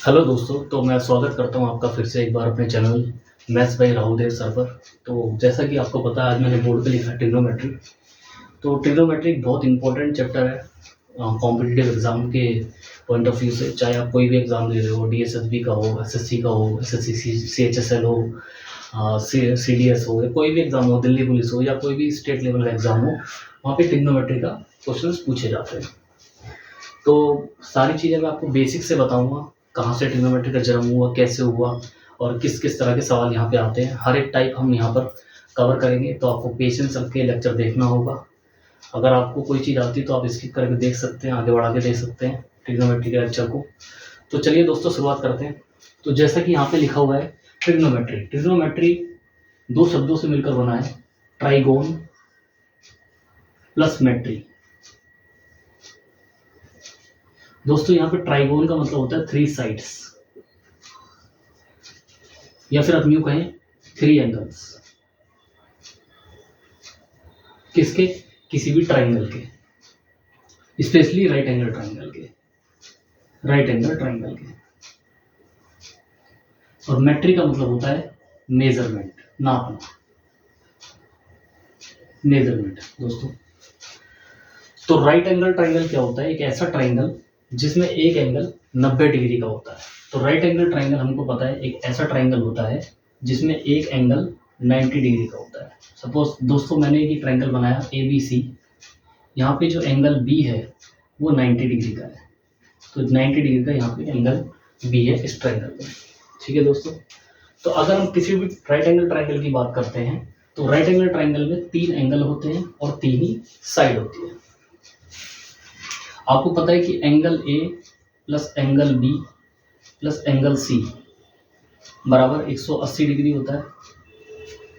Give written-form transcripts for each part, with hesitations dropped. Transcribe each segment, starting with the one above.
Hello दोस्तों, तो मैं स्वागत करता हूँ आपका फिर से एक बार अपने channel maths by Rahul Dev sir पर। तो जैसा कि आपको पता है, आज मैंने बोर्ड पे लिखा ट्रिग्नोमेट्री। तो ट्रिग्नोमेट्री एक बहुत इंपॉर्टेंट चैप्टर है कॉम्पिटिटिव एग्जाम के पॉइंट ऑफ व्यू से। चाहे आप कोई भी एग्जाम दे रहे हो, डीएसएसबी का हो, एसएससी का हो, एसएससी सीएचएसएल हो, सीडीएस हो, या कोई भी एग्जाम हो, दिल्ली पुलिस हो, या कोई भी स्टेट लेवल का एग्जाम हो, वहाँ पे ट्रिग्नोमेट्री का क्वेश्चन पूछे जाते हैं। तो सारी चीज़ें मैं आपको बेसिक से बताऊंगा, कहाँ से ट्रिग्नोमेट्री का जन्म हुआ, कैसे हुआ, और किस किस तरह के सवाल यहाँ पे आते हैं। हर एक टाइप हम यहाँ पर कवर करेंगे, तो आपको पेशेंस रख के लेक्चर देखना होगा। अगर आपको कोई चीज़ आती है तो आप स्किप करके देख सकते हैं, आगे बढ़ा के देख सकते हैं ट्रिग्नोमेट्री के लेक्चर को। तो चलिए दोस्तों, शुरुआत करते हैं। तो जैसा कि यहाँ पे लिखा हुआ है, ट्रिग्नोमेट्री ट्रिग्नोमेट्री दो शब्दों से मिलकर बना है, ट्राइगोन प्लस मेट्री। दोस्तों यहाँ पे ट्राइगोन का मतलब होता है 3 साइड्स, या फिर आप यूं कहें 3 एंगल्स। किसके? किसी भी ट्राइंगल के, स्पेशली राइट एंगल ट्राइंगल के, राइट एंगल ट्राइंगल के। और मेट्री का मतलब होता है मेजरमेंट, नापना, मेजरमेंट दोस्तों। तो राइट एंगल ट्राइंगल क्या होता है? एक ऐसा ट्राइंगल जिसमें एक एंगल 90 डिग्री का होता है। तो राइट एंगल ट्राइंगल हमको पता है एक ऐसा ट्राइंगल होता है जिसमें एक एंगल 90 डिग्री का होता है। सपोज दोस्तों मैंने एक ट्राइंगल बनाया ABC, यहाँ पे जो एंगल B है वो 90 डिग्री का है। तो 90 डिग्री का यहाँ पे एंगल B है इस ट्राइंगल में। ठीक है दोस्तों। तो अगर हम किसी भी राइट एंगल ट्राइंगल की बात करते हैं, तो राइट एंगल ट्राइंगल में 3 एंगल होते हैं और 3 ही साइड होती है। आपको पता है कि angle A plus angle B plus angle C बराबर 180 डिग्री होता है।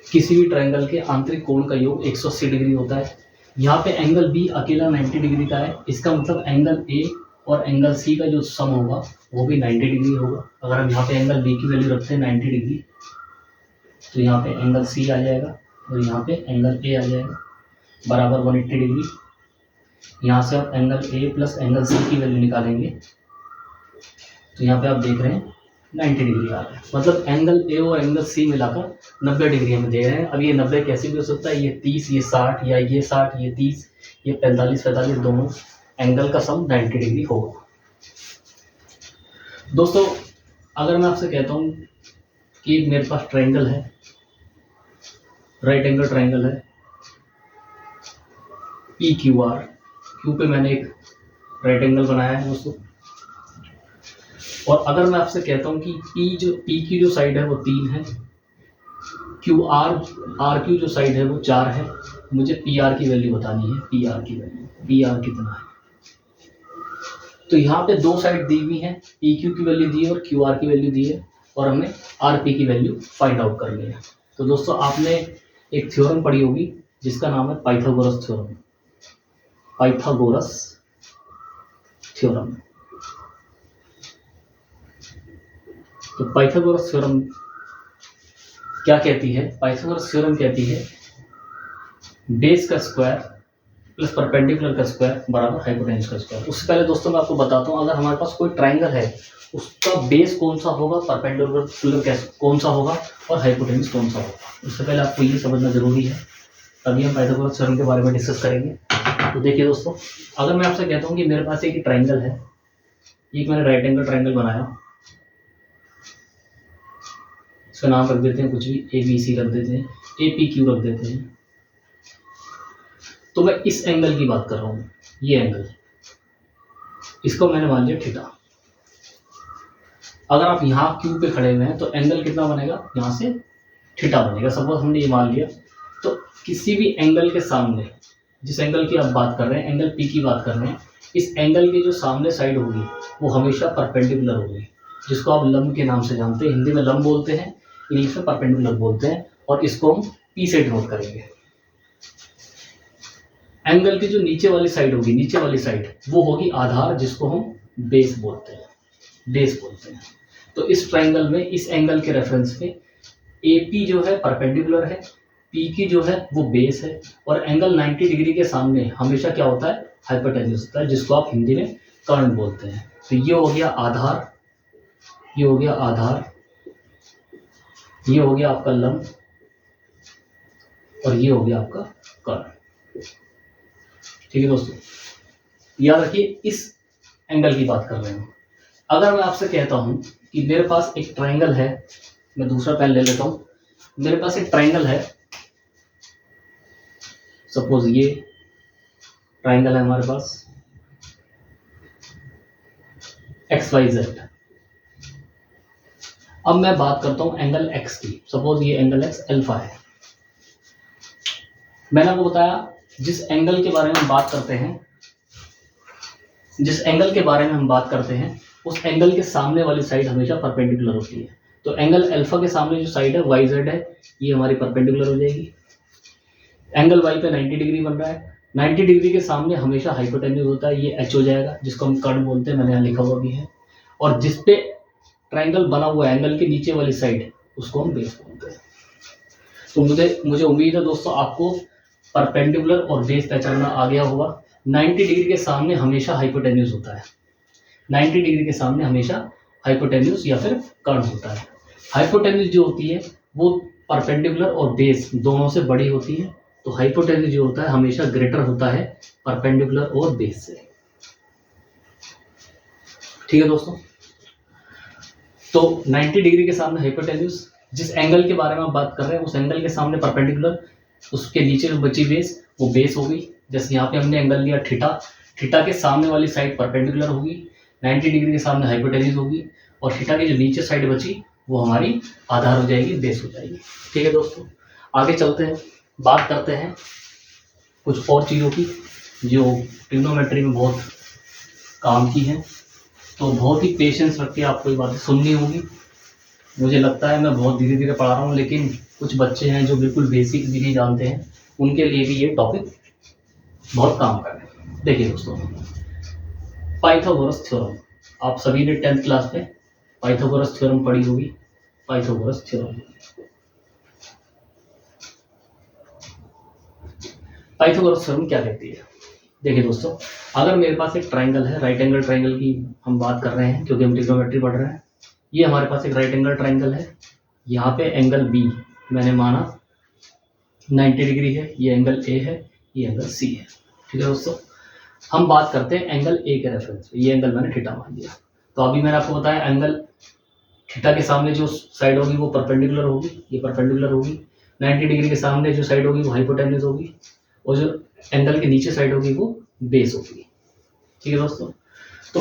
किसी भी ट्रायंगल के आंतरिक कोण का योग 180 डिग्री होता है। यहाँ पे एंगल B अकेला 90 डिग्री का है, इसका मतलब एंगल A और एंगल C का जो सम होगा वो भी 90 डिग्री होगा। अगर हम यहाँ पे एंगल B की वैल्यू रखते हैं 90 डिग्री, तो यहाँ पे एंगल C आ जाएगा और यहाँ पे एंगल A आ जाएगा बराबर 180 डिग्री। यहाँ से आप angle A plus angle C की वैल्यू निकालेंगे, तो यहाँ पे आप देख रहे हैं 90 डिग्री आ रहा है। मतलब एंगल A और एंगल C मिलाकर 90 डिग्री हमें दे रहे हैं। अब ये 90 कैसे भी हो सकता है, ये 30, ये 60, या ये 60, ये 30, ये 45, दोनों एंगल का सम 90 डिग्री होगा। दोस्तों अगर मैं आपसे कहता हूँ कि मेरे पास ट्रायंगल है, राइट एंगल ट्रायंगल है PQR, क्यू पे मैंने एक राइट एंगल बनाया है दोस्तों, और अगर मैं आपसे कहता हूँ कि P की जो साइड है वो 3 है, RQ जो साइड है वो 4 है, मुझे PR की वैल्यू बतानी है। PR की वैल्यू, PR कितना है? तो यहाँ पे 2 साइड दी हुई है, PQ की वैल्यू दी है और QR की वैल्यू दी है, और हमें RP की वैल्यू फाइंड आउट करनी है। तो दोस्तों आपने एक थ्योरम पढ़ी होगी जिसका नाम है पाइथागोरस थ्योरम। Pythagoras theorem. तो पाइथागोरस थ्योरम क्या कहती है? पाइथागोरस थ्योरम कहती है बेस का स्क्वायर प्लस परपेंडिकुलर का स्क्वायर बराबर हाइपोटेन्यूज का स्क्वायर। उससे पहले दोस्तों मैं आपको बताता हूँ, अगर हमारे पास कोई ट्राइंगल है उसका बेस कौन सा होगा, परपेंडिकुलर कौन सा होगा, और हाइपोटेन्यूज कौन सा होगा। उससे पहले आपको ये समझना जरूरी है, तभी हम पाइथागोरस थ्योरम के बारे में डिस्कस करेंगे। तो देखिए दोस्तों, अगर मैं आपसे कहता हूँ कि मेरे पास एक ट्राइंगल है, एक मैंने राइट एंगल ट्राइंगल बनाया, इसका नाम रख देते हैं कुछ भी, ABC रख देते हैं, APQ रख देते हैं। तो मैं इस एंगल की बात कर रहा हूँ, ये एंगल, इसको मैंने मान लिया थीटा। अगर आप यहाँ Q पे खड़े हुए हैं तो एंगल कितना बनेगा? यहाँ से थीटा बनेगा। सपोज हमने ये मान लिया, तो किसी भी एंगल के सामने, जिस एंगल की आप बात कर रहे हैं, एंगल P की बात कर रहे हैं, इस एंगल की जो सामने साइड होगी वो हमेशा परपेंडिकुलर होगी, जिसको आप लंब के नाम से जानते हैं। हिंदी में लंब बोलते हैं, इंग्लिश में परपेंडिकुलर बोलते हैं, और इसको हम P से डिनोट करेंगे। एंगल की जो नीचे वाली साइड होगी, नीचे वाली साइड वो होगी आधार, जिसको हम बेस बोलते हैं, बेस बोलते हैं। तो इस ट्रायंगल में इस एंगल के रेफरेंस पे AP जो है परपेंडिकुलर है, P की जो है वो बेस है, और एंगल 90 डिग्री के सामने हमेशा क्या होता है? हाइपोटेन्यूज होता है, जिसको आप हिंदी में कर्ण बोलते हैं। तो ये हो गया आधार, ये हो गया आधार, ये हो गया आपका लंब, और ये हो गया आपका कर्ण। ठीक है दोस्तों, याद रखिए इस एंगल की बात कर रहे हैं। अगर मैं आपसे कहता हूं कि मेरे पास एक ट्रायंगल है, मैं दूसरा पेन ले लेता हूं, मेरे पास एक ट्रायंगल है, सपोज ये ट्रायंगल है हमारे पास XYZ। अब मैं बात करता हूं एंगल x की, सपोज ये एंगल x अल्फा है। मैंने आपको बताया जिस एंगल के बारे में हम बात करते हैं, जिस एंगल के बारे में हम बात करते हैं उस एंगल के सामने वाली साइड हमेशा परपेंडिकुलर होती है। तो एंगल अल्फा के सामने जो साइड है YZ है, ये हमारी परपेंडिकुलर हो जाएगी। एंगल Y पे 90 डिग्री बन रहा है, 90 डिग्री के सामने हमेशा हाइपोटेन्यूज होता है, ये H हो जाएगा, जिसको हम कर्ण बोलते हैं, मैंने यहाँ लिखा हुआ भी है। और जिस पे ट्रायंगल बना हुआ है एंगल के नीचे वाली साइड, उसको हम बेस बोलते हैं। तो मुझे उम्मीद है दोस्तों आपको परपेंडिकुलर और बेस पहचानना आ गया होगा। 90 डिग्री के सामने हमेशा हाइपोटेन्यूज होता है, 90 डिग्री के सामने हमेशा हाइपोटेन्यूज या फिर कर्ण होता है। हाइपोटेन्यूज जो होती है वो परपेंडिकुलर और बेस दोनों से बड़ी होती है, तो हाइपोटेन्यूज जो होता है हमेशा ग्रेटर होता है परपेंडिकुलर और बेस से। ठीक है दोस्तों, तो 90 डिग्री के सामने हाइपोटेन्यूज, जिस एंगल के बारे में हम बात कर रहे हैं उस एंगल के सामने परपेंडिकुलर, उसके नीचे जो बची बेस वो बेस हो गई। जैसे यहाँ पे हमने एंगल लिया थीटा, थीटा के सामने वाली साइड परपेंडिकुलर होगी, 90 डिग्री के सामने हाइपोटेन्यूज होगी, और थीटा की जो नीचे साइड बची वो हमारी आधार हो जाएगी, बेस हो जाएगी। ठीक है दोस्तों, आगे चलते हैं, बात करते हैं कुछ और चीज़ों की जो ट्रिग्नोमेट्री में बहुत काम की हैं। तो बहुत ही पेशेंस रख के आपको ये बातें सुननी होगी। मुझे लगता है मैं बहुत धीरे धीरे पढ़ा रहा हूँ, लेकिन कुछ बच्चे हैं जो बिल्कुल बेसिक भी नहीं जानते हैं, उनके लिए भी ये टॉपिक बहुत काम कर रहे हैं। देखिए दोस्तों, पाइथागोरस थ्योरम, आप सभी ने 10th क्लास में पाइथागोरस थ्योरम पढ़ी होगी। पाइथागोरस थ्योरम, पाइथागोरस थ्योरम क्या कहती है? देखिए दोस्तों, अगर मेरे पास एक ट्रायंगल है, राइट एंगल ट्रायंगल की हम बात कर रहे हैं क्योंकि हम ट्रिग्नोमेट्री पढ़ रहे हैं। ये हमारे पास एक राइट एंगल ट्रायंगल है, यहाँ पे एंगल बी मैंने माना 90 डिग्री है, ये एंगल ए है, ये एंगल सी है। ठीक है दोस्तों, हम बात करते हैं एंगल ए के रेफरेंस में, ये एंगल मैंने थीटा मान दिया। तो अभी मैंने आपको बताया एंगल थीटा के सामने जो साइड होगी वो परपेंडिकुलर होगी, ये परपेंडिकुलर होगी। 90 डिग्री के सामने जो साइड होगी वो हाइपोटेन्यूज होगी, और जो एंगल के नीचे साइड होगी वो बेस होगी। ठीक है दोस्तों, तो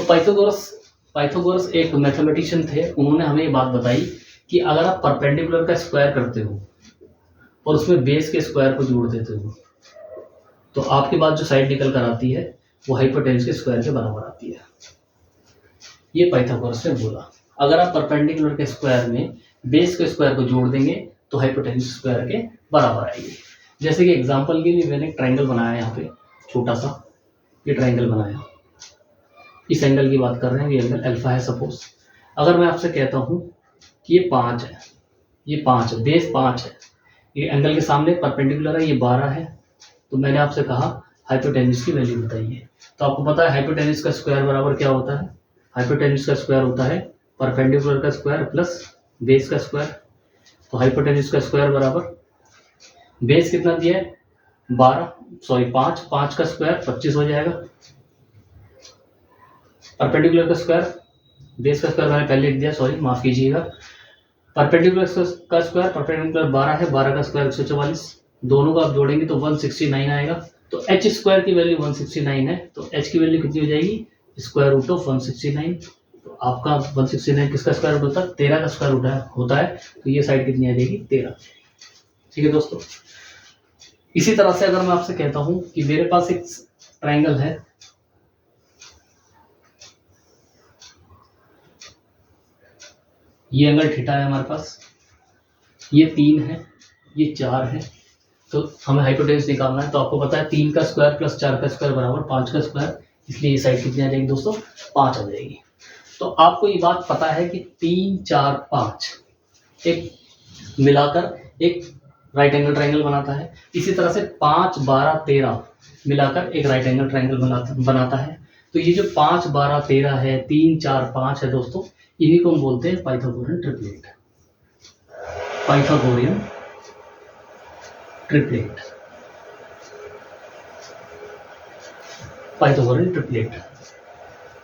पाइथागोरस एक मैथमेटिशियन थे, उन्होंने हमें ये बात बताई कि अगर आप परपेंडिकुलर का स्क्वायर करते हो और उसमें बेस के स्क्वायर को जोड़ देते हो, तो आपके पास जो साइड निकल कर आती है वो हाइपोटेन्यूज के स्क्वायर के बराबर आती है। ये पाइथागोरस ने बोला, अगर आप परपेंडिकुलर के स्क्वायर में बेस के स्क्वायर को जोड़ देंगे तो हाइपोटेन्यूज स्क्वायर के बराबर आएगी। जैसे कि एग्जांपल के लिए मैंने एक ट्रायंगल बनाया यहाँ पे छोटा सा, ये ट्रायंगल बनाया, इस एंगल की बात कर रहे हैं, ये एंगल अल्फा है सपोज। अगर मैं आपसे कहता हूँ कि ये 5 है, ये 5 है, बेस 5 है, ये एंगल के सामने परपेंडिकुलर है, ये 12 है, तो मैंने आपसे कहा हाइपोटेन्यूज की वैल्यू बताइए। तो आपको पता है हाइपोटेन्यूज का स्क्वायर बराबर क्या होता है? हाइपोटेन्यूज का स्क्वायर होता है परपेंडिकुलर का स्क्वायर प्लस बेस का स्क्वायर। तो हाइपोटेन्यूज का स्क्वायर बराबर बेस कितना दिया है 5 का स्क्वायर 25 हो जाएगा, परपेंडिकुलर का स्क्वायर बेस का स्क्वायर मैंने पहले लिख दिया, सॉरी माफ कीजिएगा। परपेंडिकुलर का स्क्वायर, परपेंडिकुलर 12 है, 12 का स्क्वायर 144, दोनों को आप जोड़ेंगे तो 169 आएगा। तो एच स्क्वायर की वैल्यू 169 है, तो एच की वैल्यू कितनी हो जाएगी? Square root of 169। तो आपका 169 किसका स्क्वायर रूट होता है? 13 का स्क्वायर रूट होता है, तो ये साइड कितनी आ जाएगी? 13। ठीक है दोस्तों, इसी तरह से अगर मैं आपसे कहता हूं कि मेरे पास एक ट्रायंगल है, ये एंगल थीटा है हमारे पास, ये 3 है, ये 4 है, तो हमें हाइपोटेन्यूज निकालना है। तो आपको पता है 3 का स्क्वायर प्लस 4 का स्क्वायर बराबर 5 का स्क्वायर, इसलिए ये साइड कितनी आ जाएगी दोस्तों? 5 आ जाएगी। तो आपको ये बात पता है कि 3, 4, 5 एक मिलाकर एक राइट एंगल ट्रायंगल बनाता है। इसी तरह से 5, 12, 13 मिलाकर एक राइट एंगल ट्रायंगल बनाता है। तो ये जो 5, 12, 13 है, 3, 4, 5 है दोस्तों, इन्हीं को हम बोलते हैं Pythagorean triplet. Pythagorean triplet, Pythagorean triplet.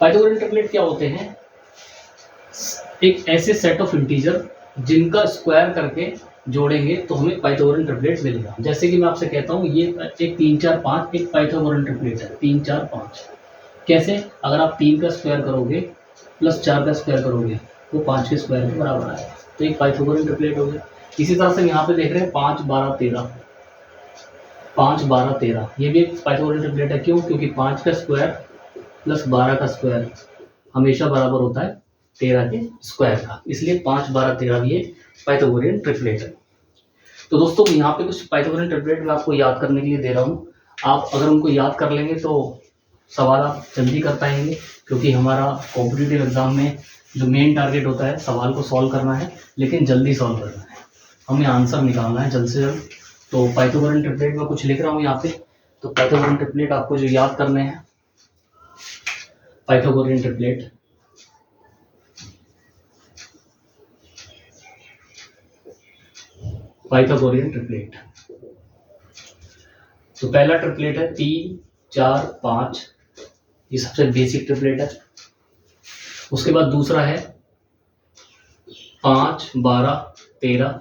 Pythagorean triplet क्या होते हैं? एक ऐसे सेट ऑफ इंटीजर जिनका स्क्वायर करके जोड़ेंगे तो हमें पाइथागोरियन ट्रिपलेट मिलेगा। जैसे कि मैं आपसे कहता हूँ ये एक 3, 4, 5 एक पाइथागोरियन ट्रिपलेट है। 3, 4, 5 कैसे? अगर आप 3 का स्क्वायर करोगे प्लस 4 का स्क्वायर करोगे वो 5 के स्क्वायर के बराबर आएगा, तो एक पाइथागोरियन ट्रिपलेट हो गया। इसी तरह से यहाँ पे देख रहे हैं 5, 12, 13, 5, 12, 13 ये भी एक पाइथागोरियन ट्रिपलेट है। क्यों? क्योंकि 5 का स्क्वायर प्लस 12 का स्क्वायर हमेशा बराबर होता है 13 के स्क्वायर का, इसलिए 5, 12, 13 भी एक पाइथागोरियन ट्रिपलेट है। तो दोस्तों यहाँ पे कुछ पाइथागोरियन ट्रिपलेट मैं आपको याद करने के लिए दे रहा हूँ। आप अगर उनको याद कर लेंगे तो सवाल आप जल्दी कर पाएंगे, क्योंकि हमारा कॉम्पिटिटिव एग्जाम में जो मेन टारगेट होता है सवाल को सॉल्व करना है, लेकिन जल्दी सॉल्व करना है, हमें आंसर निकालना है जल्द से जल्द। तो पाइथागोरियन ट्रिपलेट मैं कुछ लिख रहा हूँ यहाँ पे। तो पाइथागोरियन ट्रिपलेट आपको जो याद करने हैं, पाइथागोरियन ट्रिपलेट, पाइथागोरियन ट्रिपलेट। तो पहला ट्रिपलेट है 3, 4, 5, ये सबसे बेसिक ट्रिपलेट है। उसके बाद दूसरा है 5, 12, 13,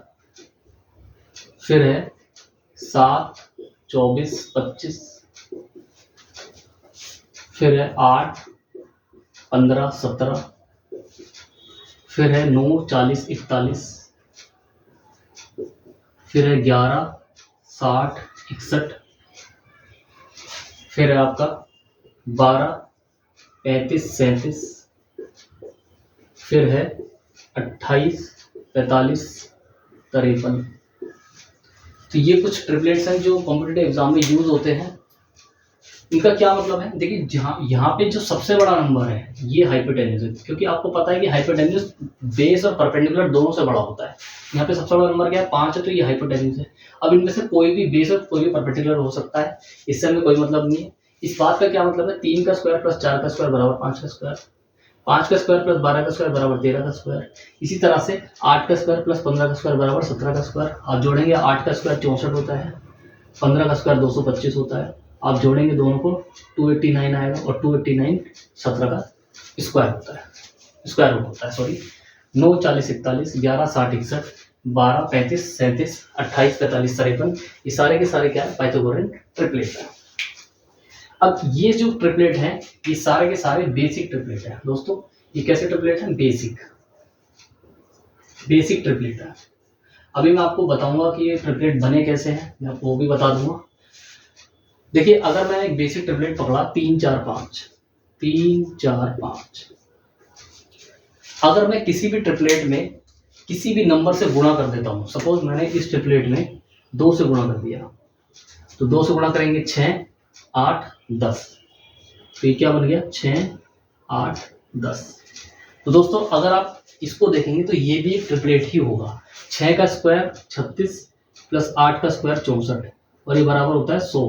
फिर है 7, 24, 25, फिर है 8, 15, 17, फिर है 9, 40, 41, फिर है 11, 60, 61, फिर है आपका 12, 35, 37, फिर है 28, 45, 53। तो ये कुछ ट्रिपलेट्स हैं जो कॉम्पिटिटिव एग्जाम में यूज होते हैं। इनका क्या मतलब है? देखिए, जहाँ यहाँ पे जो सबसे बड़ा नंबर है ये हाइपोटेन्यूज है, क्योंकि आपको पता है कि हाइपोटेन्यूज बेस और परपेंडिकुलर दोनों से बड़ा होता है। यहाँ पे सबसे बड़ा नंबर क्या है? 5 है, तो ये हाइपोटेन्यूज है। अब इनमें से कोई भी बेस और कोई भी परपेंडिकुलर हो सकता है, इससे हमें कोई मतलब नहीं है। इस बात का क्या मतलब है? 3 का स्क्वायर प्लस 4 का स्क्वायर बराबर 5 का स्क्वायर, 5 का स्क्वायर प्लस 12 का स्क्वायर बराबर 13 का स्क्वायर। इसी तरह से 8 का स्क्वायर प्लस 15 का स्क्वायर बराबर 17 का स्क्वायर। आप जोड़ेंगे 8 का स्क्वायर 64 होता है, 15 का स्क्वायर 225 होता है। आप जोड़ेंगे दोनों को 289 आएगा, और 289 17 का स्क्वायर होता है, स्क्वायर रूट होता है, सॉरी। 9, 40, 41, 11, 60, 61, 12, 35, 37, 28, 45, 53, ये सारे के सारे क्या है? पाइथागोरियन ट्रिपलेट है। अब ये जो ट्रिपलेट हैं ये सारे के सारे बेसिक ट्रिपलेट है दोस्तों। ये कैसे ट्रिपलेट है? बेसिक, बेसिक ट्रिपलेट है। अभी मैं आपको बताऊंगा कि ये ट्रिपलेट बने कैसे हैं, मैं आपको वो भी बता दूंगा। देखिए, अगर मैं एक बेसिक ट्रिपलेट पकड़ा 3, 4, 5, 3, 4, 5, अगर मैं किसी भी ट्रिपलेट में किसी भी नंबर से गुणा कर देता हूँ, सपोज मैंने इस ट्रिपलेट में 2 से गुणा कर दिया, तो 2 से गुणा करेंगे 6, 8, 10, तो ये क्या बन गया? 6, 8, 10। तो दोस्तों अगर आप इसको देखेंगे तो ये भी एक ट्रिपलेट ही होगा। 6 का स्क्वायर 36 प्लस 8 का स्क्वायर 64, और ये बराबर होता है 100।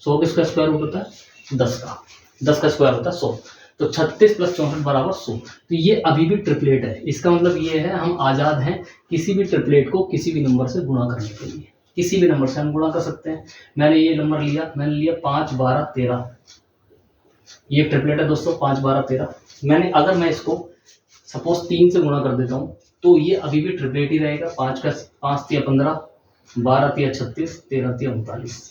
100 किसका स्क्वायर रूट होता है? 10 का। 10 का स्क्वायर होता है 100। तो 36 प्लस 64 बराबर 100। तो ये अभी भी ट्रिपलेट है। इसका मतलब ये है हम आज़ाद हैं किसी भी ट्रिपलेट को किसी भी नंबर से गुणा करने के लिए। किसी भी नंबर से हम गुणा कर सकते हैं। मैंने ये नंबर लिया, मैंने लिया 5, 12, 13, ये ट्रिपलेट है दोस्तों 5, 12, 13। मैंने अगर मैं इसको सपोज 3 से गुणा कर देता हूँ तो ये अभी भी ट्रिपलेट ही रहेगा। 5 का 5 या 15, 12 या 36, 13 या 39।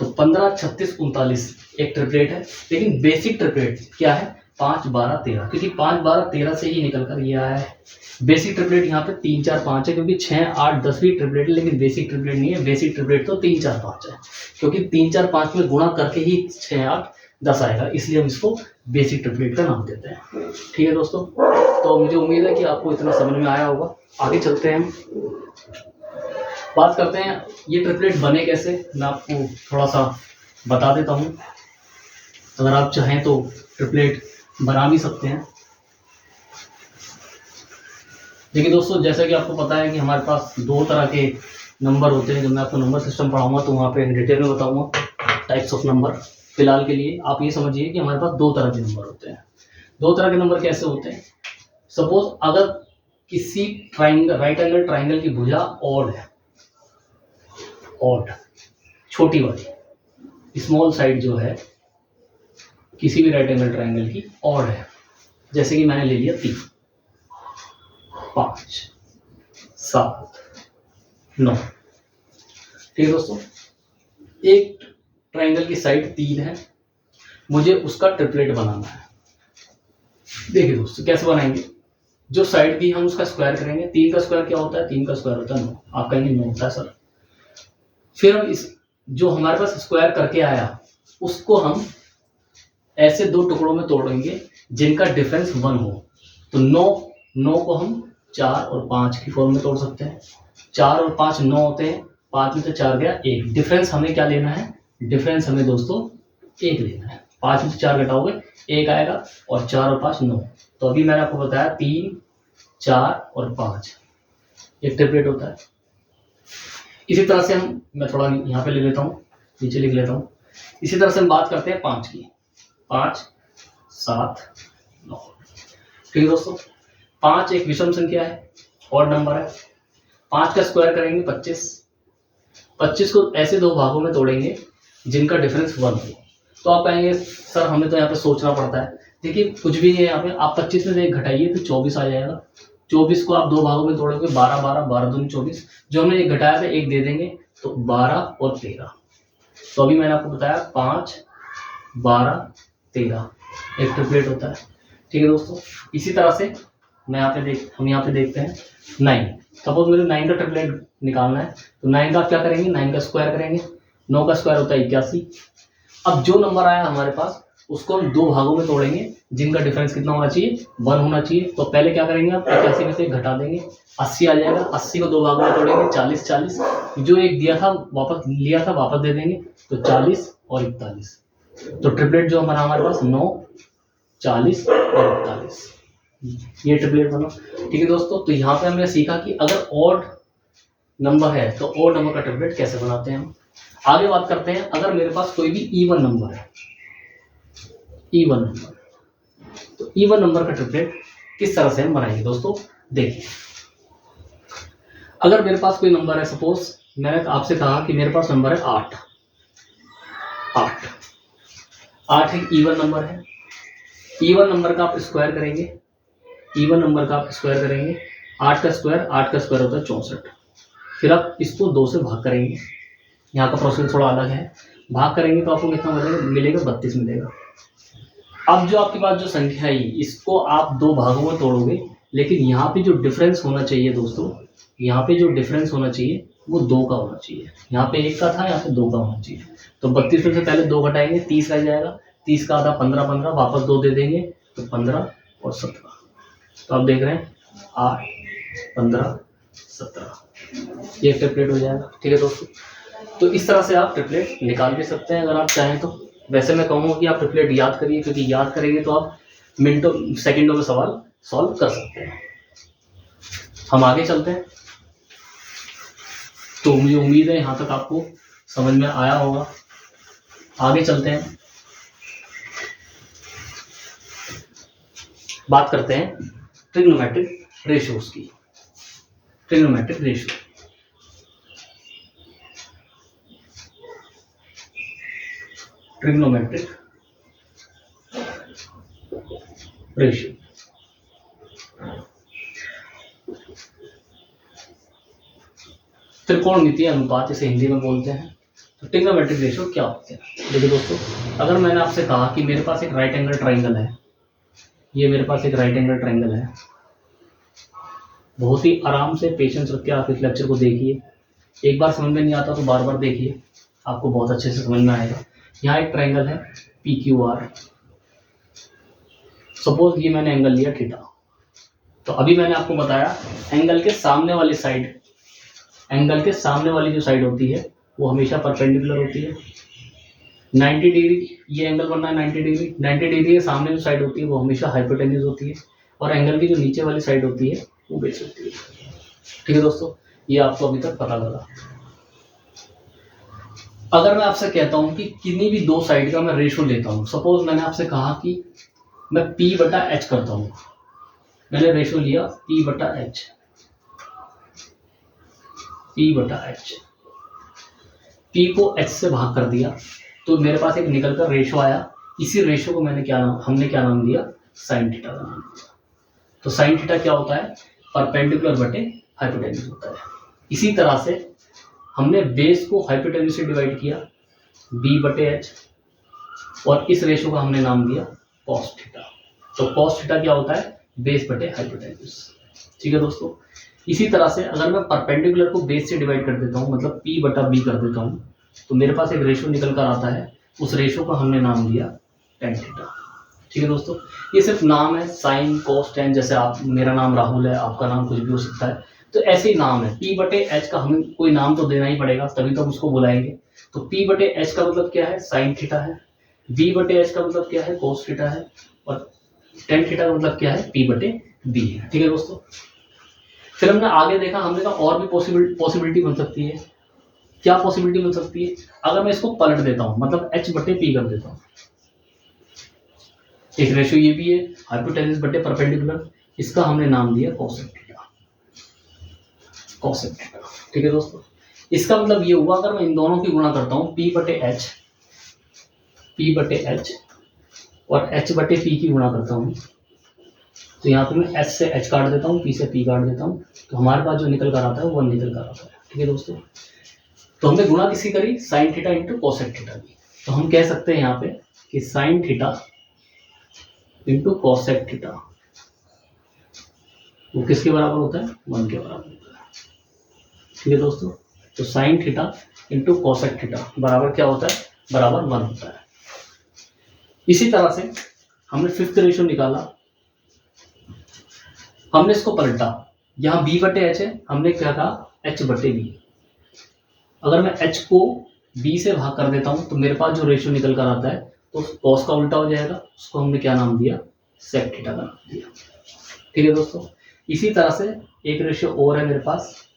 तो 15, 36, 39 एक ट्रिपलेट है। लेकिन बेसिक ट्रिपलेट क्या है? 5, 12, 13, क्योंकि 5, 12, 13 से ही निकल कर ये आया है। बेसिक ट्रिपलेट यहाँ पे 3, 4, 5 है, क्योंकि 6, 8, 10 भी ट्रिपलेट है, लेकिन बेसिक ट्रिपलेट नहीं है। बेसिक ट्रिपलेट तो 3, 4, 5 है, क्योंकि 3, 4, 5 में गुणा करके ही 6, 8, 10 आएगा, इसलिए हम इसको बेसिक ट्रिपलेट का नाम देते हैं। ठीक है दोस्तों, तो मुझे उम्मीद है कि आपको इतना समझ में आया होगा। आगे चलते हैं, हम बात करते हैं ये ट्रिपलेट बने कैसे। मैं आपको थोड़ा सा बता देता हूँ, अगर आप चाहें तो ट्रिपलेट बना भी सकते हैं। देखिए दोस्तों, जैसा कि आपको पता है कि हमारे पास 2 तरह के नंबर होते हैं। जब मैं आपको नंबर सिस्टम पढ़ाऊंगा तो वहाँ पे डिटेल में बताऊंगा टाइप्स ऑफ नंबर। फिलहाल के लिए आप ये समझिए कि हमारे पास दो तरह के नंबर होते हैं। दो तरह के नंबर कैसे होते हैं? सपोज अगर किसी ट्राइंगल, राइट एंगल ट्राइंगल की भुजा ऑड है, ऑड छोटी वाली स्मॉल साइड जो है किसी भी राइट एंगल ट्राइंगल की ऑड है, जैसे कि मैंने ले लिया 3, 5, 7, 9। ठीक है दोस्तों, एक ट्राइंगल की साइड 3 है, मुझे उसका ट्रिपलेट बनाना है। देखिए दोस्तों कैसे बनाएंगे, जो साइड दी हम उसका स्क्वायर करेंगे। 3 का स्क्वायर क्या होता है? 3 का स्क्वायर होता है 9। आप कहेंगे 9 होता है सर। फिर हम इस जो हमारे पास स्क्वायर करके आया उसको हम ऐसे दो टुकड़ों में तोड़ेंगे जिनका डिफरेंस 1 हो। तो 9 को हम 4 और 5 की फॉर्म में तोड़ सकते हैं। 4 और 5 9 होते हैं, 5 में से 4 गया 1। डिफरेंस हमें क्या लेना है? डिफरेंस हमें दोस्तों 1 लेना है। 5 में से 4 घटाओगे 1 आएगा, और 4 और 5 9। तो अभी मैंने आपको बताया 3, 4 और 5 एक ट्रिपलेट होता है। इसी तरह से मैं थोड़ा यहाँ पे लिख लेता हूँ, नीचे लिख लेता हूँ। इसी तरह से हम बात करते हैं 5 की। 5, 7, 9। ठीक है दोस्तों, 5 एक विषम संख्या है, ऑड नंबर है। 5 का स्क्वायर करेंगे 25। 25 को ऐसे दो भागों में तोड़ेंगे जिनका डिफरेंस 1 हो। तो आप कहेंगे सर हमें तो यहाँ पे सोचना पड़ता है। देखिए कुछ भी नहीं है यहाँ पे, आप 25 में से 1 घटाइए तो 24 आ जाएगा। 24 को आप दो भागों में तोड़ोगे, 12, 12, 12 दूनी 24। जो हमने 1 घटाया था 1 दे देंगे, तो 12 और 13। तो अभी मैंने आपको बताया 5, 12, 13 एक ट्रिपलेट होता है। ठीक है दोस्तों, इसी तरह से हम यहाँ पे देखते हैं 9। सपोज मुझे 9 का ट्रिपलेट निकालना है, तो 9 का क्या करेंगे? 9 का स्क्वायर करेंगे। 9 का स्क्वायर होता है 81। अब जो नंबर आया हमारे पास उसको हम दो भागों में तोड़ेंगे जिनका डिफरेंस कितना होना चाहिए? 1 होना चाहिए। तो पहले क्या करेंगे? आप 81 में से घटा देंगे, 80 आ जाएगा। 80 को दो भागों में तोड़ेंगे, 40, 40। जो एक दिया था वापस लिया था वापस दे देंगे, तो 40 और 41। तो ट्रिपलेट जो हमारे पास 9, 40 और 41, ये ट्रिपलेट बना। ठीक है दोस्तों, तो यहाँ पे हमने सीखा कि अगर ऑड नंबर है तो ऑड नंबर का ट्रिपलेट कैसे बनाते हैं हम। आगे बात करते हैं, अगर मेरे पास कोई भी इवन नंबर है, इवन नंबर, तो इवन नंबर का ट्रिपलेट किस तरह से हम बनाएंगे दोस्तों? देखिए, अगर मेरे पास कोई नंबर है, सपोज मैंने आपसे कहा कि मेरे पास नंबर है 8। 8 एक इवन नंबर है। इवन नंबर का आप स्क्वायर करेंगे, इवन नंबर का आप स्क्वायर करेंगे। 8 का स्क्वायर होता है 64। फिर आप इसको 2 से भाग करेंगे। यहाँ का प्रोसेस थोड़ा अलग है। भाग करेंगे तो आपको कितना मिलेगा? 32 मिलेगा। अब जो आपके पास जो संख्या है इसको आप दो भागों में तोड़ोगे, लेकिन यहाँ पे जो डिफरेंस होना चाहिए दोस्तों, यहाँ पे जो डिफरेंस होना चाहिए वो 2 का होना चाहिए। यहाँ पे 1 का था, यहाँ पे 2 का होना चाहिए। तो 32 में से पहले 2 घटाएंगे, 30 रह जाएगा। 30 का आधा 15, 15 वापस 2 दे देंगे, तो 15 और 17। तो आप देख रहे हैं 8, 15, 17 ये ट्रिपलेट हो जाएगा। ठीक है दोस्तों, तो इस तरह से आप ट्रिपलेट निकाल भी सकते हैं अगर आप चाहें तो। वैसे मैं कहूँगा कि आप ट्रिपलेट याद करिए, क्योंकि याद करेंगे तो आप मिनटों सेकंडों में सवाल सॉल्व कर सकते हैं। हम आगे चलते हैं। तो मुझे उम्मीद है यहाँ तक आपको समझ में आया होगा। आगे चलते हैं, बात करते हैं ट्रिग्नोमेट्रिक रेशियोज की। Trigonometric ratio, trigonometric ratio. त्रिकोणमितीय अनुपात इसे हिंदी में बोलते हैं। तो ट्रिग्नोमेट्रिक रेशियो क्या होते हैं? देखिए दोस्तों, अगर मैंने आपसे कहा कि मेरे पास एक राइट एंगल ट्राइंगल है, ये मेरे पास एक राइट एंगल ट्राइंगल है, बहुत ही आराम से पेशेंस रख के आप इस लेक्चर को देखिए। एक बार समझ में नहीं आता तो बार बार देखिए, आपको बहुत अच्छे से समझ में आएगा। यहाँ एक ट्राइंगल है PQR। सपोज ये मैंने एंगल लिया थीटा। तो अभी मैंने आपको बताया एंगल के सामने वाली साइड, एंगल के सामने वाली जो साइड होती है वो हमेशा परपेंडिकुलर होती है। 90 डिग्री ये एंगल बनना है, 90 डिग्री। 90 डिग्री के सामने जो साइड होती है वो हमेशा हाइपोटेन्यूज होती है, और एंगल की जो नीचे वाली साइड होती है वो बेस होती है। ठीक है दोस्तों, ये आपको अभी तक पता लगा। अगर मैं आपसे कहता हूं कि किन्हीं भी दो साइड का मैं रेशो लेता हूं, सपोज मैंने आपसे कहा कि मैं P बटा एच करता हूं, मैंने रेशो लिया P बटा एच, P बटा एच, P को H से भाग कर दिया तो मेरे पास एक निकल कर रेशो आया। इसी रेशो को हमने क्या नाम दिया, साइन थीटा का नाम दिया। तो साइन थीटा क्या होता है, परपेंडिकुलर बटे हाइपोटेन्यूज होता है। इसी तरह से हमने बेस को हाइपोटेन्यूज से डिवाइड किया B बटे एच, और इस रेशो का हमने नाम दिया कॉस थीटा। तो कॉस थीटा क्या होता है, बेस बटे हाइपोटेन्यूज। ठीक है दोस्तों, इसी तरह से अगर मैं परपेंडिकुलर को बेस से डिवाइड कर देता हूँ, मतलब P बटा B कर देता हूँ, तो मेरे पास एक रेशो निकल कर आता है, उस रेशो का हमने नाम दिया टेन थीटा। ठीक है दोस्तों, ये सिर्फ नाम है, साइन कॉस टेन, जैसे आप, मेरा नाम राहुल है, आपका नाम कुछ भी हो सकता है, तो ऐसे ही नाम है। P बटे एच का हमें कोई नाम तो देना ही पड़ेगा, तभी तो हम उसको बुलाएंगे। तो P बटे एच का मतलब क्या है, साइन थीटा है। B बटे एच का मतलब क्या है, कॉस थीटा है। और टेन थीटा का मतलब क्या है, P बटे B है। ठीक है दोस्तों, फिर हमने आगे देखा, हमने कहा और भी पॉसिबिलिटी बन सकती है। क्या पॉसिबिलिटी बन सकती है, अगर मैं इसको पलट देता हूं, मतलब H बटे P कर देता हूं, एक रेशियो ये भी है, हाइपोटेन्यूज बटे परपेंडिकुलर, इसका हमने नाम दिया कोसेक थीटा, कोसेक थीटा। ठीक है दोस्तों, इसका मतलब ये हुआ, अगर मैं इन दोनों की गुणा करता हूं, P बटे एच, P बटे एच और H बटे P की गुणा करता हूं, तो यहाँ पे मैं H से H काट देता हूँ, P से P काट देता हूँ, तो हमारे पास जो निकल कर आता है वो 1 निकल कर आता है। ठीक है दोस्तों, तो हमने गुणा किसी करी, sine theta into cosec theta की। तो हम कह सकते हैं यहाँ पे कि sine theta into cosec theta वो किसके बराबर होता है, 1 के बराबर होता है। ठीक है दोस्तों, तो sine theta into cosec theta बराबर क्या होता है, बराबर 1 होता है। इसी तरह से हमने फिफ्थ रेशो निकाला, हमने इसको पलटा, यहाँ B बटे एच है, हमने क्या कहा H बटे B। अगर मैं H को B से भाग कर देता हूँ तो मेरे पास जो रेशियो निकल कर आता है, तो कॉस का उल्टा हो जाएगा, उसको हमने क्या नाम दिया, सेक थीटा का नाम दिया। ठीक है दोस्तों, इसी तरह से एक रेशियो और है मेरे पास,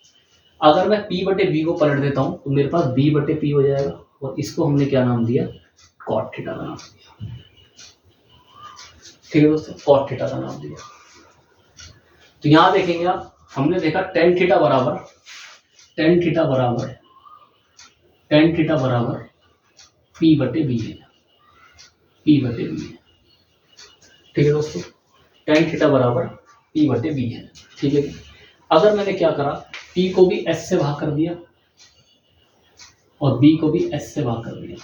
अगर मैं P बटे B को पलट देता हूँ तो मेरे पास B बटे P हो जाएगा, और इसको हमने क्या नाम दिया, कॉट थीटा का नाम दिया। ठीक है दोस्तों, कॉट थीटा का नाम दिया। तो यहां देखेंगे आप, हमने देखा टेन थीटा बराबर P बटे B है, P बटे B है। ठीक है दोस्तों, टेन थीटा बराबर P बटे B है। ठीक है, अगर मैंने क्या करा, P को भी S से भाग कर दिया और B को भी S से भाग कर दिया,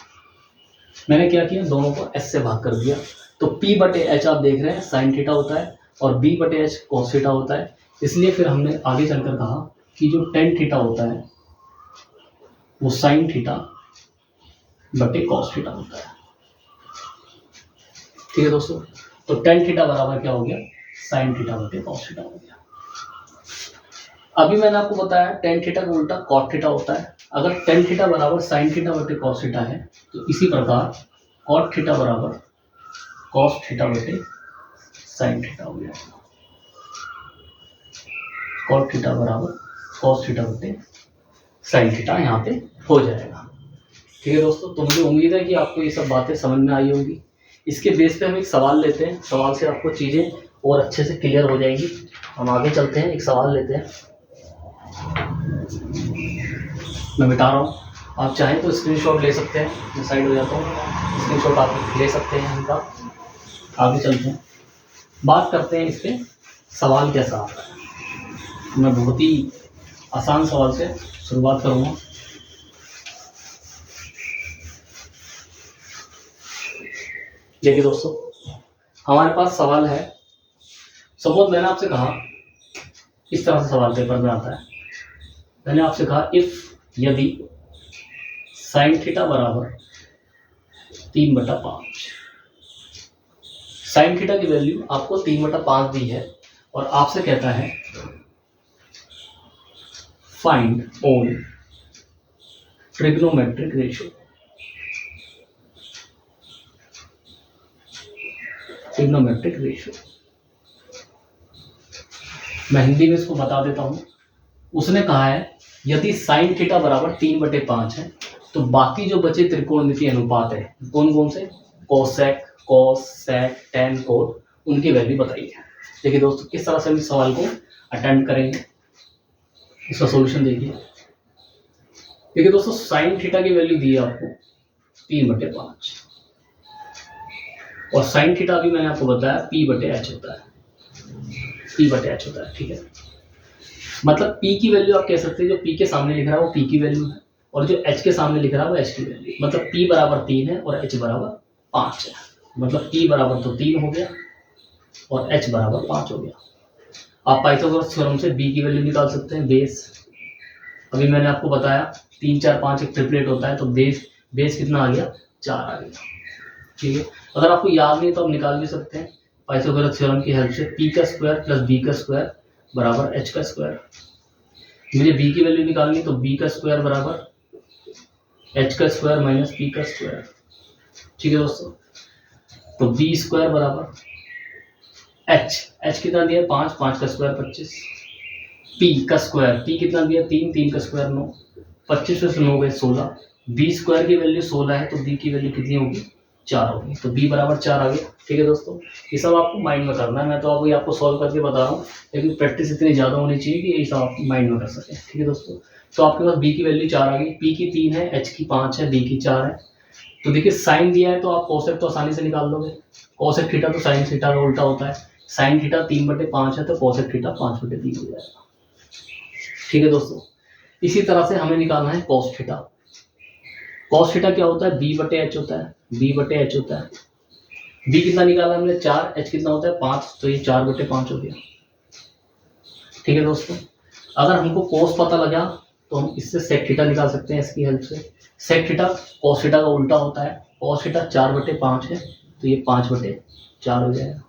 मैंने क्या किया, दोनों को S से भाग कर दिया, तो P बटे H आप देख रहे हैं साइन थीटा होता है और B बटे H कॉस थीटा होता है। इसलिए फिर हमने आगे चलकर कहा कि जो टेन थीटा होता है वो साइन थीटा बटे कॉस थीटा होता है। ठीक है दोस्तों, तो टेन थीटा बराबर क्या हो गया, साइन थीटा बटे कॉस थीटा हो गया। अभी मैंने आपको बताया टेन थीटा का उल्टा कॉट थीटा होता है। अगर टेन थीटा बराबर साइन थीटा बटे कॉस थीटा है, तो इसी प्रकार कॉट थीटा बराबर कॉस थीटा बटे साइन थीटा हो गया। कॉट थीटा बराबर कॉस थीटा बटे साइन थीटा यहाँ पे हो जाएगा। ठीक है दोस्तों, तो मुझे उम्मीद है कि आपको ये सब बातें समझ में आई होंगी। इसके बेस पे हम एक सवाल लेते हैं, सवाल से आपको चीज़ें और अच्छे से क्लियर हो जाएंगी। हम आगे चलते हैं, एक सवाल लेते हैं, मैं मिटा रहा हूँ, आप चाहें तो स्क्रीनशॉट ले सकते हैं, मैं साइड हो जाता हूँ, स्क्रीनशॉट आप ले सकते हैं इनका। आगे चलते हैं, बात करते हैं इस पर सवाल कैसा आता है। मैं बहुत ही आसान सवाल से शुरुआत करूँगा। देखिए दोस्तों, हमारे पास सवाल है, सपोज मैंने आपसे कहा, इस तरह से सवाल पेपर में आता है, मैंने आपसे कहा इफ, यदि साइन थीटा बराबर 3/5, साइन थीटा की वैल्यू आपको 3/5 दी है और आपसे कहता है find all trigonometric ratio. Trigonometric ratio मैं हिंदी में इसको बता देता हूं। उसने कहा है यदि साइन थीटा बराबर 3/5 है तो बाकी जो बचे त्रिकोणमितीय अनुपात है कौन कौन से, कोसेक, कॉस, सेक, टेन, कोट, उनकी वैल्यू बताइए। देखिए दोस्तों किस तरह से हम इस सवाल को अटेम्प्ट करेंगे, इसका सॉल्यूशन देखिए। देखिए दोस्तों साइन थीटा की वैल्यू दी है आपको 3/5 और साइन थीटा भी मैंने आपको बताया P/H होता है, P/H होता है, ठीक है। मतलब P की वैल्यू आप कह सकते हैं जो P के सामने लिख रहा है वो P की वैल्यू है और जो H के सामने लिख रहा है वो H की वैल्यू, मतलब P बराबर 3 है और H बराबर 5 है, मतलब P बराबर तो 3 हो गया और H बराबर 5 हो गया। आप पाइथागोरस थ्योरम से B की वैल्यू निकाल सकते हैं, बेस अभी मैंने आपको बताया 3 4 5 एक ट्रिपलेट होता है, तो बेस कितना आ गया, 4 आ गया, ठीक है। अगर आपको याद नहीं तो आप निकाल भी सकते हैं पाइथागोरस थ्योरम की हेल्प से, p का स्क्वायर प्लस b का स्क्वायर बराबर h का स्क्वायर। मुझे b की वैल्यू निकालनी तो b का स्क्वायर बराबर h का स्क्वायर माइनस p का स्क्वायर, ठीक है दोस्तों। तो b स्क्वायर बराबर h कितना दिया 5, 5 का स्क्वायर 25, p का स्क्वायर p कितना दिया 3, 3 का स्क्वायर 9, 25 में से 9 गए 16, b स्क्वायर की वैल्यू 16 है तो b की वैल्यू कितनी होगी 4 होगी, तो b बराबर 4 आ गया, ठीक है दोस्तों। ये सब आपको माइंड में करना है, मैं तो आपको सॉल्व करके बता रहा हूँ, लेकिन प्रैक्टिस इतनी ज़्यादा होनी चाहिए कि ये सब आप माइंड में कर सकें, ठीक है दोस्तों। तो आपके पास b की वैल्यू 4 आ गई, p की 3 है, h की 5 है, d की 4 है। तो देखिए साइन दिया है तो आप कोसेक तो आसानी से निकाल दोगे, कोसेक थीटा तो साइन थीटा का उल्टा होता है, साइन थीटा 3/5 है तो कोसेक थीटा 5/3 हो जाएगा, ठीक है दोस्तों। इसी तरह से हमें निकालना है कॉस थीटा। कॉस थीटा क्या होता है, b/h होता है, b/h होता है। b कितना निकाला हमने 4, h कितना होता है 5, तो ये 4/5 हो गया, ठीक है दोस्तों। अगर हमको कॉस पता लगा तो हम इससे सेक थीटा निकाल सकते हैं इसकी हेल्प से। सेक थीटा कॉस थीटा का उल्टा होता है, कॉस थीटा 4/5 है तो ये 5/4 हो जाएगा,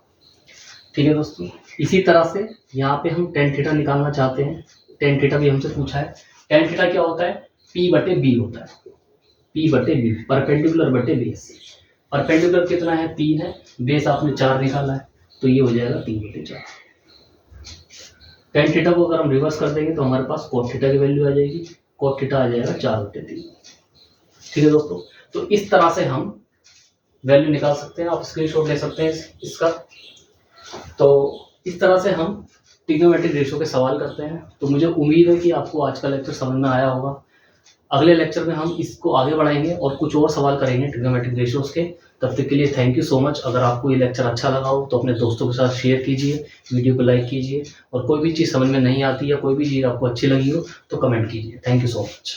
ठीक है दोस्तों। इसी तरह से यहाँ पे हम टेन थीटा निकालना चाहते हैं, टेन थीटा भी हमसे पूछा है। टेन थीटा क्या होता है, P/B होता है, P/B परपेंडिकुलर बटे बेस। परपेंडिकुलर कितना है 3 है, बेस आपने 4 निकाला है तो ये हो जाएगा 3/4। टेन थीटा को अगर हम रिवर्स कर देंगे तो हमारे पास कोट थीटा की वैल्यू आ जाएगी, कोट थीटा आ जाएगा 4/3, ठीक है दोस्तों। तो इस तरह से हम वैल्यू निकाल सकते हैं, आप स्क्रीनशॉट ले सकते हैं इसका। तो इस तरह से हम ट्रिग्नोमेट्रिक रेशियो के सवाल करते हैं। तो मुझे उम्मीद है कि आपको आज का लेक्चर समझ में आया होगा। अगले लेक्चर में हम इसको आगे बढ़ाएंगे और कुछ और सवाल करेंगे ट्रिग्नोमेट्रिक रेशियोज के। तब तक के लिए थैंक यू सो मच। अगर आपको ये लेक्चर अच्छा लगा हो तो अपने दोस्तों के साथ शेयर कीजिए, वीडियो को लाइक कीजिए और कोई भी चीज़ समझ में नहीं आती या कोई भी चीज़ आपको अच्छी लगी हो तो कमेंट कीजिए। Thank you so much.